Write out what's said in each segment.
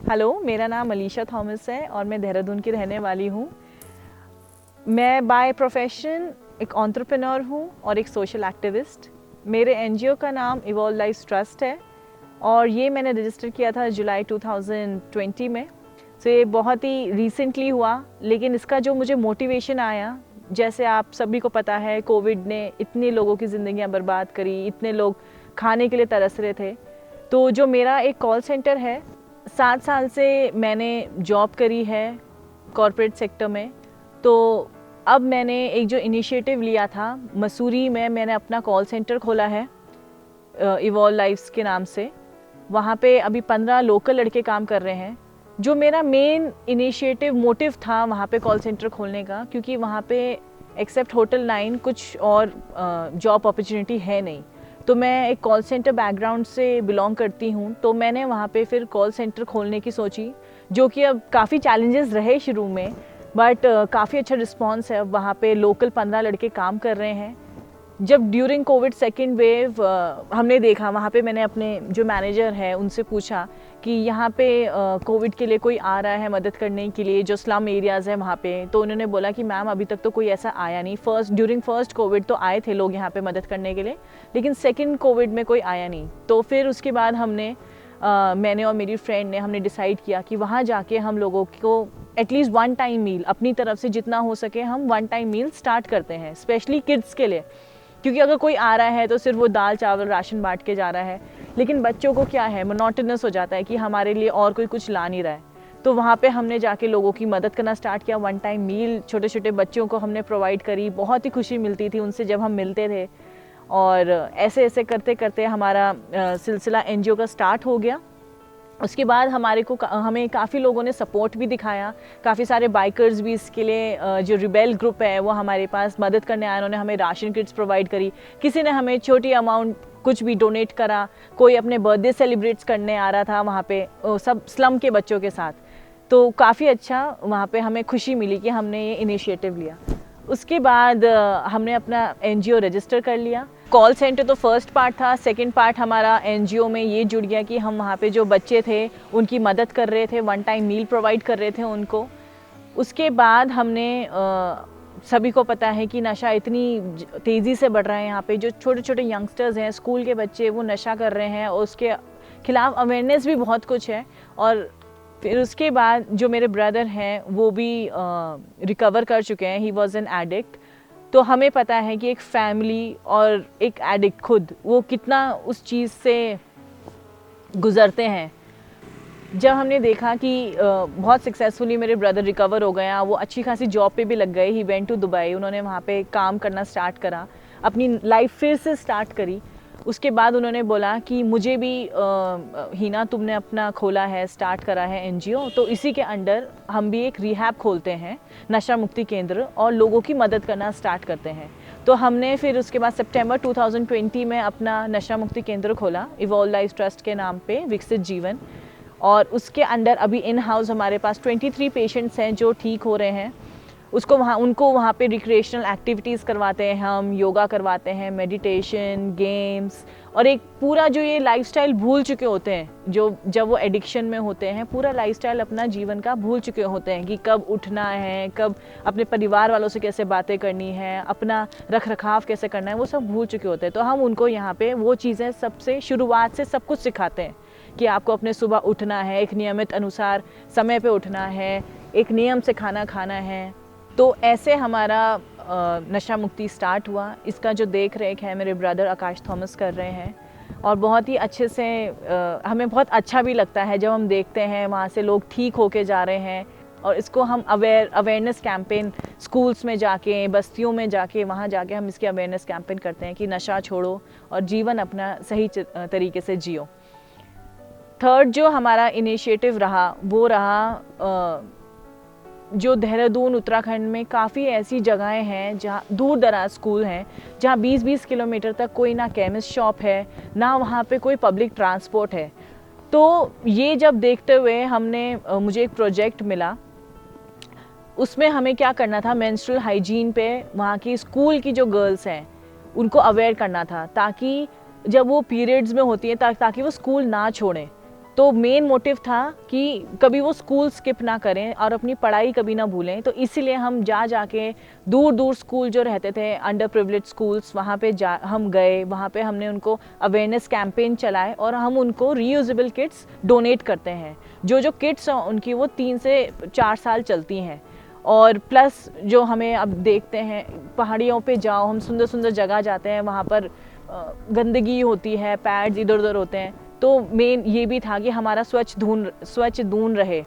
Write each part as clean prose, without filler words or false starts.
Hello, मेरा नाम Alisha Thomas है और मैं देहरादून की रहने वाली हूँ। मैं बाय प्रोफेशन एक एंटरप्रेन्योर हूँ और एक सोशल एक्टिविस्ट। मेरे एनजीओ का नाम इवॉल्व लाइफ ट्रस्ट है और ये मैंने रजिस्टर किया था जुलाई 2020 में। तो ये बहुत ही रिसेंटली हुआ, लेकिन इसका जो मुझे मोटिवेशन आया, जैसे आप सभी को पता है कोविड ने इतने लोगों की ज़िंदगियाँ बर्बाद करी, इतने लोग खाने के लिए तरस रहे थे। तो जो मेरा एक कॉल सेंटर है, 7 साल से मैंने जॉब करी है कॉरपोरेट सेक्टर में। तो अब मैंने एक जो इनिशिएटिव लिया था मसूरी में, मैंने अपना कॉल सेंटर खोला है इवॉल्व लाइफ्स के नाम से। वहाँ पे अभी 15 लोकल लड़के काम कर रहे हैं। जो मेरा मेन इनिशिएटिव मोटिव था वहाँ पे कॉल सेंटर खोलने का, क्योंकि वहाँ पे एक्सेप्ट होटल 9 कुछ और जॉब अपॉर्चुनिटी है नहीं। तो मैं एक कॉल सेंटर बैकग्राउंड से बिलोंग करती हूँ, तो मैंने वहाँ पे फिर कॉल सेंटर खोलने की सोची, जो कि अब काफ़ी चैलेंजेस रहे शुरू में, बट काफ़ी अच्छा रिस्पांस है। अब वहाँ पे लोकल 15 लड़के काम कर रहे हैं। जब ड्यूरिंग कोविड सेकेंड वेव हमने देखा, वहाँ पे मैंने अपने जो मैनेजर है उनसे पूछा कि यहाँ पे कोविड के लिए कोई आ रहा है मदद करने के लिए, जो स्लम एरियाज़ है वहाँ पे। तो उन्होंने बोला कि मैम अभी तक तो कोई ऐसा आया नहीं। ड्यूरिंग फर्स्ट कोविड तो आए थे लोग यहाँ पे मदद करने के लिए, लेकिन सेकेंड कोविड में कोई आया नहीं। तो फिर उसके बाद मैंने और मेरी फ्रेंड ने हमने डिसाइड किया कि वहाँ जाके हम लोगों को एटलीस्ट वन टाइम मील, अपनी तरफ से जितना हो सके हम वन टाइम मील स्टार्ट करते हैं, स्पेशली किड्स के लिए। क्योंकि अगर कोई आ रहा है तो सिर्फ वो दाल चावल राशन बांट के जा रहा है, लेकिन बच्चों को क्या है, मोनोटोनस हो जाता है कि हमारे लिए और कोई कुछ ला नहीं रहा है। तो वहाँ पे हमने जाके लोगों की मदद करना स्टार्ट किया। वन टाइम मील छोटे छोटे बच्चों को हमने प्रोवाइड करी। बहुत ही खुशी मिलती थी उनसे जब हम मिलते थे। और ऐसे ऐसे करते करते हमारा सिलसिला एनजीओ का स्टार्ट हो गया। उसके बाद हमें काफ़ी लोगों ने सपोर्ट भी दिखाया। काफ़ी सारे बाइकर्स भी इसके लिए, जो रिबेल ग्रुप है वो हमारे पास मदद करने आए। उन्होंने हमें राशन किट्स प्रोवाइड करी। किसी ने हमें छोटी अमाउंट कुछ भी डोनेट करा। कोई अपने बर्थडे सेलिब्रेट्स करने आ रहा था वहाँ पे, सब स्लम के बच्चों के साथ। तो काफ़ी अच्छा वहाँ पे हमें खुशी मिली कि हमने ये इनिशिएटिव लिया। उसके बाद हमने अपना एनजीओ रजिस्टर कर लिया। कॉल सेंटर तो फर्स्ट पार्ट था। सेकंड पार्ट हमारा एनजीओ में ये जुड़ गया कि हम वहाँ पे जो बच्चे थे उनकी मदद कर रहे थे, वन टाइम मील प्रोवाइड कर रहे थे उनको। उसके बाद हमने सभी को पता है कि नशा इतनी तेज़ी से बढ़ रहा है यहाँ पे। जो छोटे छोटे यंगस्टर्स हैं, स्कूल के बच्चे, वो नशा कर रहे हैं और उसके खिलाफ अवेयरनेस भी बहुत कुछ है। और फिर उसके बाद जो मेरे ब्रदर हैं वो भी रिकवर कर चुके हैं। He was an addict. तो हमें पता है कि एक फैमिली और एक एडिक्ट खुद वो कितना उस चीज़ से गुज़रते हैं। जब हमने देखा कि बहुत सक्सेसफुली मेरे ब्रदर रिकवर हो गए, वो अच्छी खासी जॉब पे भी लग गए। He went to Dubai. उन्होंने वहाँ पे काम करना स्टार्ट करा, अपनी लाइफ फिर से स्टार्ट करी। उसके बाद उन्होंने बोला कि मुझे भी हिना, तुमने अपना खोला है, स्टार्ट करा है एनजीओ, तो इसी के अंडर हम भी एक रिहैब खोलते हैं, नशा मुक्ति केंद्र, और लोगों की मदद करना स्टार्ट करते हैं। तो हमने फिर उसके बाद सितंबर 2020 में अपना नशा मुक्ति केंद्र खोला इवॉल्व लाइफ ट्रस्ट के नाम पे, विकसित जीवन। और उसके अंडर अभी इन हाउस हमारे पास 23 पेशेंट्स हैं जो ठीक हो रहे हैं। उनको वहाँ पे रिक्रिएशनल एक्टिविटीज़ करवाते हैं, हम योगा करवाते हैं, मेडिटेशन, गेम्स, और एक पूरा जो ये लाइफस्टाइल भूल चुके होते हैं, जो जब वो एडिक्शन में होते हैं, पूरा लाइफस्टाइल अपना जीवन का भूल चुके होते हैं कि कब उठना है, कब अपने परिवार वालों से कैसे बातें करनी है, अपना रख रखाव कैसे करना है, वो सब भूल चुके होते हैं। तो हम उनको यहाँ पे वो चीज़ें सबसे शुरुआत से सब कुछ सिखाते हैं कि आपको अपने सुबह उठना है, एक नियमित अनुसार समय पे उठना है, एक नियम से खाना खाना है। तो ऐसे हमारा नशा मुक्ति स्टार्ट हुआ। इसका जो देख रेख है मेरे ब्रदर आकाश थॉमस कर रहे हैं, और बहुत ही अच्छे से हमें बहुत अच्छा भी लगता है जब हम देखते हैं वहाँ से लोग ठीक होके जा रहे हैं। और इसको हम अवेयरनेस कैंपेन स्कूल्स में जाके, बस्तियों में जाके, वहाँ जाके हम इसकी अवेयरनेस कैंपेन करते हैं कि नशा छोड़ो और जीवन अपना सही तरीके से जियो। थर्ड जो हमारा इनिशिएटिव रहा वो रहा, जो देहरादून उत्तराखंड में काफ़ी ऐसी जगहें हैं जहाँ दूर दराज स्कूल हैं, जहाँ 20-20 किलोमीटर तक कोई ना केमिस्ट शॉप है, ना वहाँ पे कोई पब्लिक ट्रांसपोर्ट है। तो ये जब देखते हुए मुझे एक प्रोजेक्ट मिला। उसमें हमें क्या करना था, मेंस्ट्रुअल हाइजीन पे वहाँ की स्कूल की जो गर्ल्स हैं उनको अवेयर करना था, ताकि जब वो पीरियड्स में होती हैं ताकि वो स्कूल ना छोड़ें। तो मेन मोटिव था कि कभी वो स्कूल स्किप ना करें और अपनी पढ़ाई कभी ना भूलें। तो इसीलिए हम जा के दूर दूर स्कूल जो रहते थे, अंडर प्रिविलेज स्कूल्स, वहाँ पे हम गए, वहाँ पे हमने उनको अवेयरनेस कैंपेन चलाए और हम उनको रीयूजेबल किट्स डोनेट करते हैं। जो किट्स हैं उनकी वो 3 से 4 साल चलती हैं। और प्लस जो हमें अब देखते हैं, पहाड़ियों पे जाओ, हम सुंदर सुंदर जगह जाते हैं, वहाँ पर गंदगी होती है, पैड्स इधर उधर होते हैं। तो मेन ये भी था कि हमारा स्वच्छ दून रहे।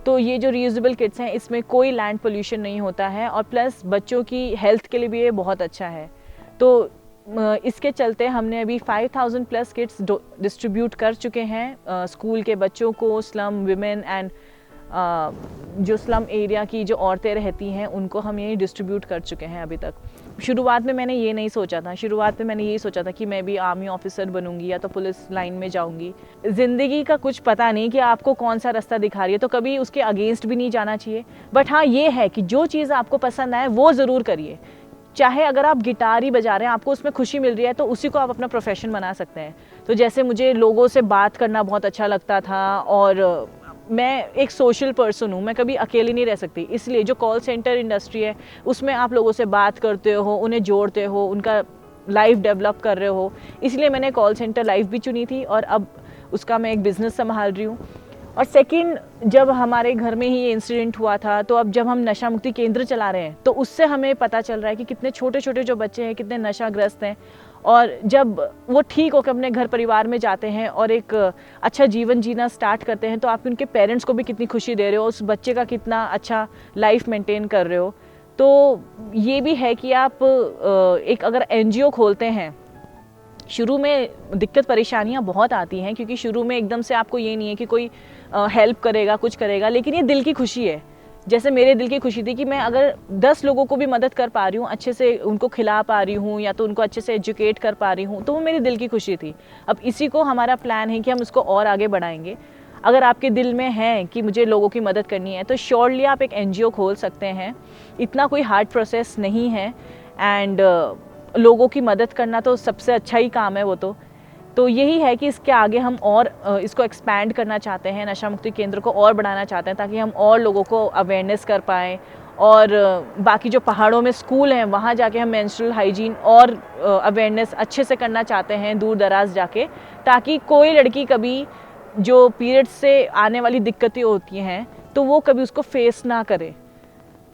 तो ये जो रीयूजेबल किट्स हैं, इसमें कोई लैंड पोल्यूशन नहीं होता है और प्लस बच्चों की हेल्थ के लिए भी ये बहुत अच्छा है। तो इसके चलते हमने अभी 5000 प्लस किट्स डिस्ट्रीब्यूट कर चुके हैं स्कूल के बच्चों को, स्लम विमेन एंड जो स्लम एरिया की जो औरतें रहती हैं उनको हम ये डिस्ट्रीब्यूट कर चुके हैं अभी तक। शुरुआत में मैंने ये नहीं सोचा था, शुरुआत में मैंने यही सोचा था कि मैं भी आर्मी ऑफिसर बनूंगी या तो पुलिस लाइन में जाऊंगी। ज़िंदगी का कुछ पता नहीं कि आपको कौन सा रास्ता दिखा रही है, तो कभी उसके अगेंस्ट भी नहीं जाना चाहिए। बट हाँ, ये है कि जो चीज़ आपको पसंद आए वो ज़रूर करिए। चाहे अगर आप गिटार ही बजा रहे हैं, आपको उसमें खुशी मिल रही है, तो उसी को आप अपना प्रोफेशन बना सकते हैं। तो जैसे मुझे लोगों से बात करना बहुत अच्छा लगता था और मैं एक सोशल पर्सन हूँ, मैं कभी अकेली नहीं रह सकती। इसलिए जो कॉल सेंटर इंडस्ट्री है उसमें आप लोगों से बात करते हो, उन्हें जोड़ते हो, उनका लाइफ डेवलप कर रहे हो, इसलिए मैंने कॉल सेंटर लाइफ भी चुनी थी और अब उसका मैं एक बिज़नेस संभाल रही हूँ। और सेकंड, जब हमारे घर में ही ये इंसिडेंट हुआ था, तो अब जब हम नशा मुक्ति केंद्र चला रहे हैं तो उससे हमें पता चल रहा है कि कितने छोटे छोटे जो बच्चे हैं कितने नशाग्रस्त हैं। और जब वो ठीक होकर अपने घर परिवार में जाते हैं और एक अच्छा जीवन जीना स्टार्ट करते हैं, तो आप उनके पेरेंट्स को भी कितनी खुशी दे रहे हो, उस बच्चे का कितना अच्छा लाइफ मेंटेन कर रहे हो। तो ये भी है कि आप एक अगर एनजीओ खोलते हैं, शुरू में दिक्कत परेशानियां बहुत आती हैं, क्योंकि शुरू में एकदम से आपको ये नहीं है कि कोई हेल्प करेगा, कुछ करेगा, लेकिन ये दिल की खुशी है। जैसे मेरे दिल की खुशी थी कि मैं अगर 10 लोगों को भी मदद कर पा रही हूँ, अच्छे से उनको खिला पा रही हूँ या तो उनको अच्छे से एजुकेट कर पा रही हूँ, तो वो मेरी दिल की खुशी थी। अब इसी को हमारा प्लान है कि हम इसको और आगे बढ़ाएंगे। अगर आपके दिल में है कि मुझे लोगों की मदद करनी है, तो श्योरली आप एक एनजीओ खोल सकते हैं। इतना कोई हार्ड प्रोसेस नहीं है एंड लोगों की मदद करना तो सबसे अच्छा ही काम है वो तो यही है कि इसके आगे हम और इसको एक्सपैंड करना चाहते हैं, नशा मुक्ति केंद्र को और बढ़ाना चाहते हैं, ताकि हम और लोगों को अवेयरनेस कर पाएँ। और बाकी जो पहाड़ों में स्कूल हैं वहाँ जाके हम मेंस्ट्रुअल हाइजीन और अवेयरनेस अच्छे से करना चाहते हैं, दूर दराज जाके, ताकि कोई लड़की कभी जो पीरियड्स से आने वाली दिक्कतें होती हैं तो वो कभी उसको फेस ना करे।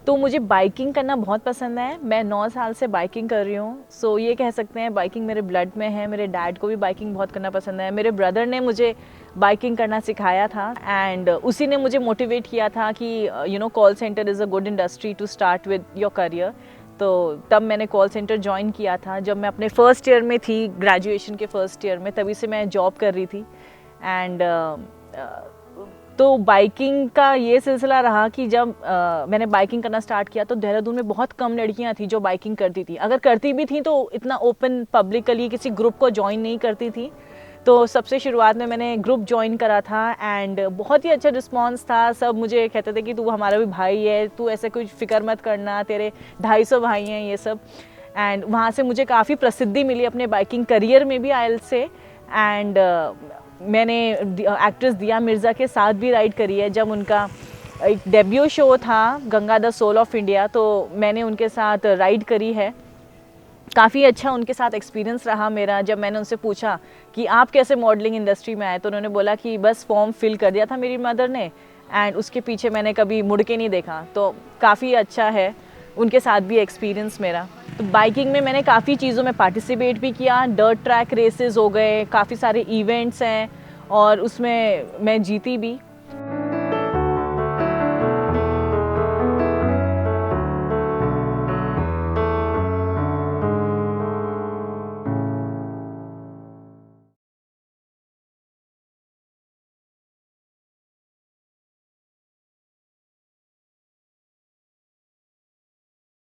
तो मुझे बाइकिंग करना बहुत पसंद है, मैं 9 साल से बाइकिंग कर रही हूँ। सो ये कह सकते हैं बाइकिंग मेरे ब्लड में है। मेरे डैड को भी बाइकिंग बहुत करना पसंद है। मेरे ब्रदर ने मुझे बाइकिंग करना सिखाया था एंड उसी ने मुझे मोटिवेट किया था कि call centre is a good industry to start with your career. तो तब मैंने कॉल सेंटर ज्वाइन किया था जब मैं अपने फर्स्ट ईयर में थी, ग्रेजुएशन के फर्स्ट ईयर में, तभी से मैं जॉब कर रही थी। एंड तो बाइकिंग का ये सिलसिला रहा कि जब मैंने बाइकिंग करना स्टार्ट किया तो देहरादून में बहुत कम लड़कियां थी जो बाइकिंग करती थी। अगर करती भी थी तो इतना ओपन पब्लिकली किसी ग्रुप को ज्वाइन नहीं करती थी। तो सबसे शुरुआत में मैंने ग्रुप ज्वाइन करा था एंड बहुत ही अच्छा रिस्पांस था। सब मुझे कहते थे कि तू हमारा भी भाई है, तू ऐसे कुछ फिक्र मत करना, तेरे 250 भाई हैं, ये सब। एंड वहाँ से मुझे काफ़ी प्रसिद्धि मिली अपने बाइकिंग करियर में भी, आइएलटीएस से। एंड मैंने एक्ट्रेस दिया मिर्ज़ा के साथ भी राइड करी है। जब उनका एक डेब्यू शो था Ganga the soul of India, तो मैंने उनके साथ राइड करी है। काफ़ी अच्छा उनके साथ एक्सपीरियंस रहा मेरा। जब मैंने उनसे पूछा कि आप कैसे मॉडलिंग इंडस्ट्री में आए, तो उन्होंने बोला कि बस फॉर्म फिल कर दिया था मेरी मदर ने एंड उसके पीछे मैंने कभी मुड़ के नहीं देखा। तो काफ़ी अच्छा है उनके साथ भी एक्सपीरियंस मेरा। तो बाइकिंग में मैंने काफ़ी चीज़ों में पार्टिसिपेट भी किया। डर्ट ट्रैक रेसेस हो गए, काफ़ी सारे इवेंट्स हैं और उसमें मैं जीती भी।